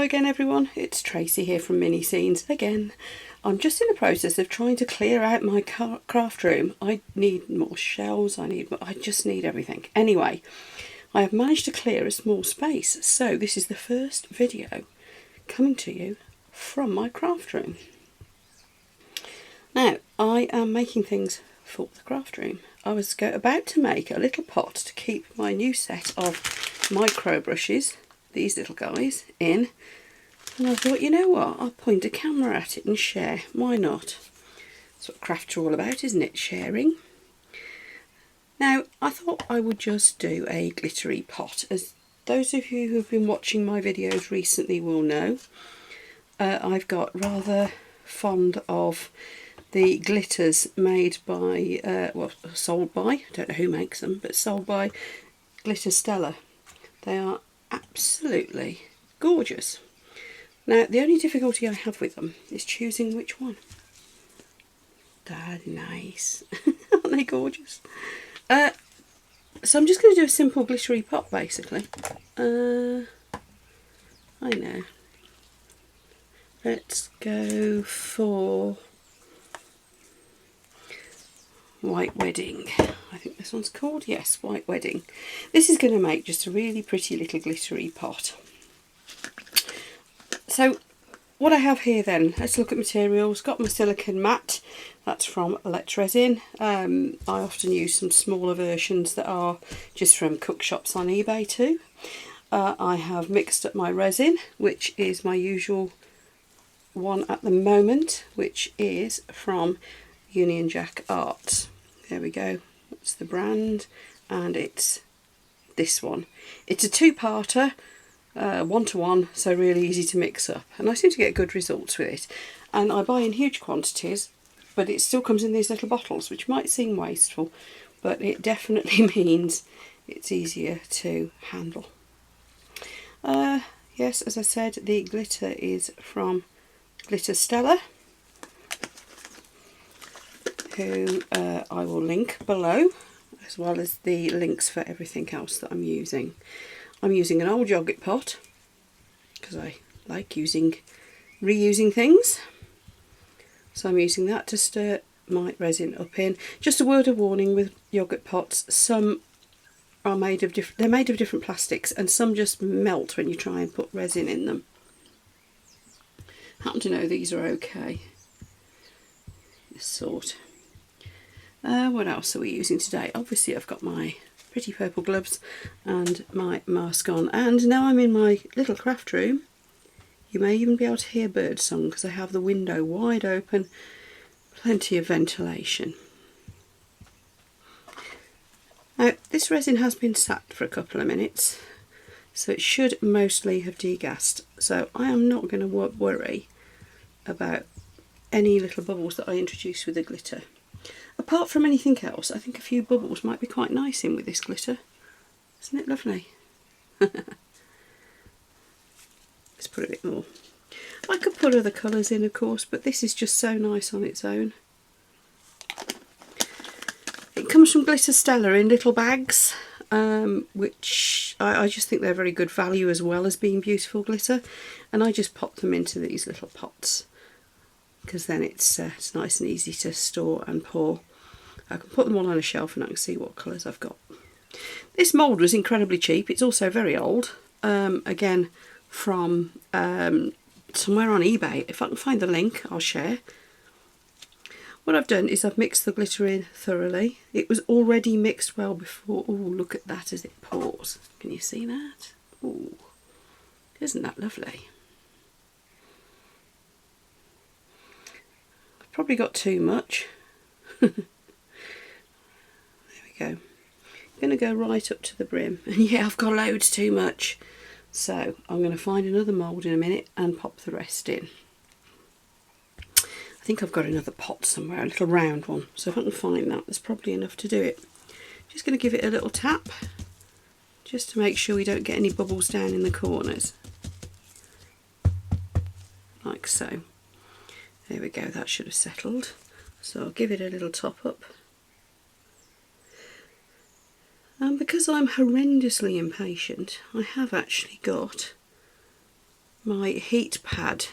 Hello again everyone, it's Tracy here from Mini Scenes again. I'm just in the process of trying to clear out my craft room. I need more shelves, I just need everything. Anyway, I have managed to clear a small space, so this is the first video coming to you from my craft room. Now, I am making things for the craft room. I was about to make a little pot to keep my new set of micro brushes, these little guys, in, and I thought, you know what, I'll point a camera at it and share. Why not? That's what crafts are all about, isn't it? Sharing. Now, I thought I would just do a glittery pot. As those of you who have been watching my videos recently will know, I've got rather fond of the glitters made by, well, sold by, I don't know who makes them, but sold by Glitter Stella. They are absolutely gorgeous. Now, the only difficulty I have with them is choosing which one. They're nice. Aren't they gorgeous? So I'm just going to do a simple glittery pot, basically. I know. Let's go for White Wedding. I think this one's called, yes, White Wedding. This is going to make just a really pretty little glittery pot. So what I have here then, let's look at materials. Got my silicone mat, that's from Resin. I often use some smaller versions that are just from cook shops on eBay too. I have mixed up my resin, which is my usual one at the moment, which is from Union Jack Arts. There we go, that's the brand, and it's this one. It's a two-parter, 1-to-1, so really easy to mix up, and I seem to get good results with it. And I buy in huge quantities, but it still comes in these little bottles, which might seem wasteful, but it definitely means it's easier to handle. Yes, as I said, the glitter is from Glitter Stella, who I will link below, as well as the links for everything else that I'm using. I'm using an old yogurt pot, because I like reusing things. So I'm using that to stir my resin up in. Just a word of warning with yogurt pots, some are made of different plastics, and some just melt when you try and put resin in them. Happen to know these are okay. This sort. What else are we using today? Obviously I've got my pretty purple gloves and my mask on, and now I'm in my little craft room. You may even be able to hear bird song because I have the window wide open, plenty of ventilation. Now, this resin has been sat for a couple of minutes, so it should mostly have degassed, so I am not going to worry about any little bubbles that I introduce with the glitter. Apart from anything else, I think a few bubbles might be quite nice in with this glitter. Isn't it lovely? Let's put a bit more. I could put other colours in, of course, but this is just so nice on its own. It comes from Glitter Stella in little bags, which I just think they're very good value as well as being beautiful glitter. And I just pop them into these little pots, because then it's nice and easy to store and pour. I can put them all on a shelf and I can see what colours I've got. This mould was incredibly cheap. It's also very old. Again, from somewhere on eBay. If I can find the link, I'll share. What I've done is I've mixed the glitter in thoroughly. It was already mixed well before. Oh, look at that as it pours. Can you see that? Oh, isn't that lovely? I've probably got too much. Go. I'm going to go right up to the brim, and yeah, I've got loads too much, so I'm going to find another mould in a minute and pop the rest in. I think I've got another pot somewhere, a little round one, so if I can find that, there's probably enough to do it. Just going to give it a little tap just to make sure we don't get any bubbles down in the corners, like so. There we go, that should have settled, so I'll give it a little top up. And because I'm horrendously impatient, I have actually got my heat pad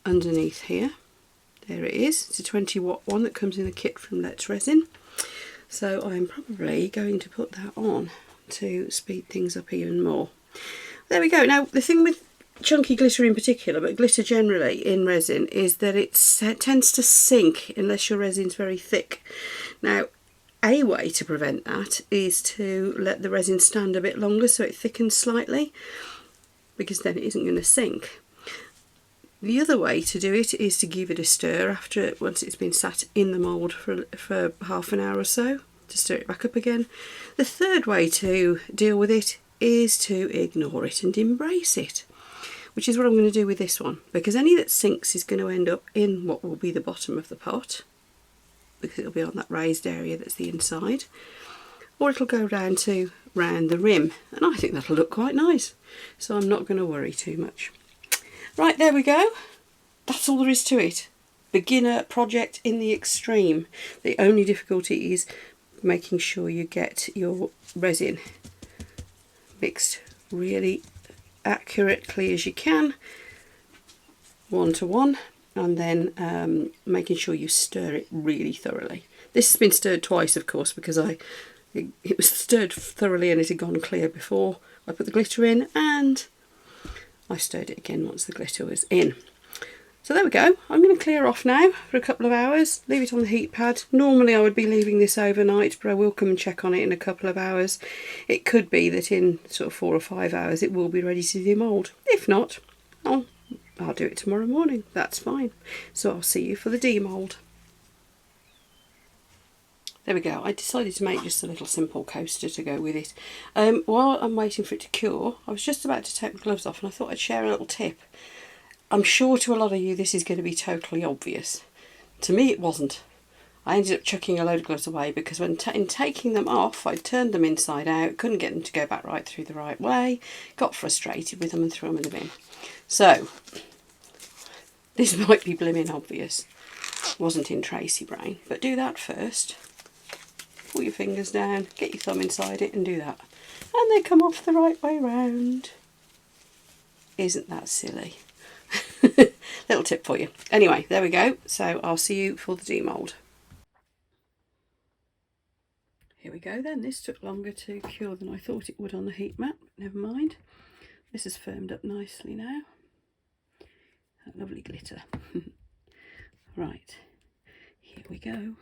underneath here. There it is. It's a 20-watt one that comes in the kit from Let's Resin. So I'm probably going to put that on to speed things up even more. There we go. Now the thing with chunky glitter in particular, but glitter generally in resin, is that it tends to sink unless your resin's very thick. Now a way to prevent that is to let the resin stand a bit longer so it thickens slightly, because then it isn't going to sink. The other way to do it is to give it a stir once it's been sat in the mould for half an hour or so, to stir it back up again. The third way to deal with it is to ignore it and embrace it, which is what I'm going to do with this one, because any that sinks is going to end up in what will be the bottom of the pot, because it'll be on that raised area that's the inside, or it'll go down to round the rim, and I think that'll look quite nice, so I'm not going to worry too much. Right, there we go. That's all there is to it. Beginner project in the extreme. The only difficulty is making sure you get your resin mixed really accurately as you can, 1 to 1, and then making sure you stir it really thoroughly. This has been stirred twice, of course, because it was stirred thoroughly and it had gone clear before I put the glitter in, and I stirred it again once the glitter was in. So there we go. I'm going to clear off now for a couple of hours, leave it on the heat pad. Normally I would be leaving this overnight, but I will come and check on it in a couple of hours. It could be that in sort of 4 or 5 hours it will be ready to demould. If not, I'll do it tomorrow morning. That's fine. So I'll see you for the demould. There we go. I decided to make just a little simple coaster to go with it. While I'm waiting for it to cure, I was just about to take the gloves off and I thought I'd share a little tip. I'm sure to a lot of you this is going to be totally obvious. To me it wasn't. I ended up chucking a load of gloves away because in taking them off, I turned them inside out, couldn't get them to go back right through the right way, got frustrated with them and threw them in the bin. So, this might be blimmin' obvious. Wasn't in Tracy brain, but do that first. Pull your fingers down, get your thumb inside it and do that. And they come off the right way round. Isn't that silly? Little tip for you. Anyway, there we go. So I'll see you for the demould. Here we go then. This took longer to cure than I thought it would on the heat mat. Never mind. This has firmed up nicely now. That lovely glitter. Right, here we go.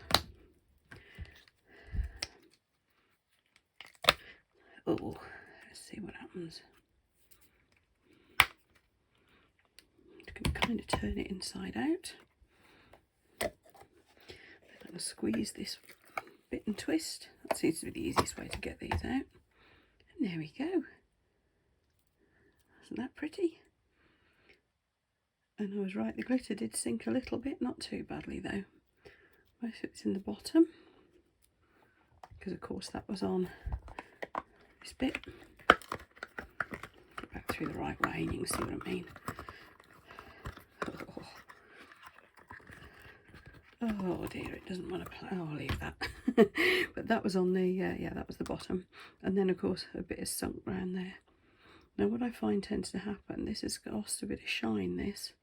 Oh, let's see what happens. You can kind of turn it inside out. I'm going to squeeze this bit and twist. That seems to be the easiest way to get these out. And there we go. Isn't that pretty? And I was right, the glitter did sink a little bit, not too badly though. Most of it's in the bottom, because of course that was on this bit. Put it back through the right way and you can see what I mean. Oh dear, it doesn't want to play. Oh, I'll leave that. But that was on the, yeah, that was the bottom. And then of course a bit is sunk round there. Now what I find tends to happen, this has lost a bit of shine, this.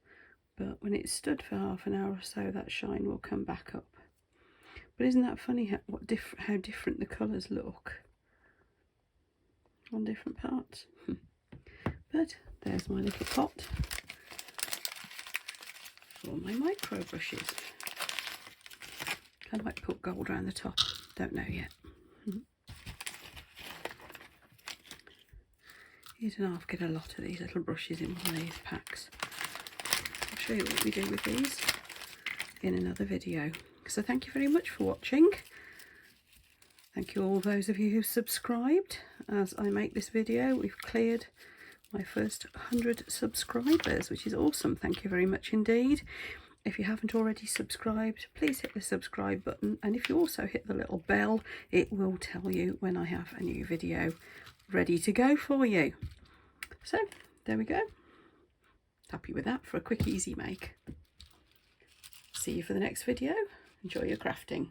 But when it's stood for half an hour or so, that shine will come back up. But isn't that funny how different the colours look on different parts? But there's my little pot for my micro brushes. I might put gold around the top, don't know yet. You don't half get a lot of these little brushes in one of these packs. I'll show you what we do with these in another video. So thank you very much for watching. Thank you all those of you who subscribed. As I make this video, we've cleared my first 100 subscribers, which is awesome. Thank you very much indeed. If you haven't already subscribed, please hit the subscribe button, and if you also hit the little bell, it will tell you when I have a new video ready to go for you. So there we go. Happy with that for a quick easy make. See you for the next video. Enjoy your crafting.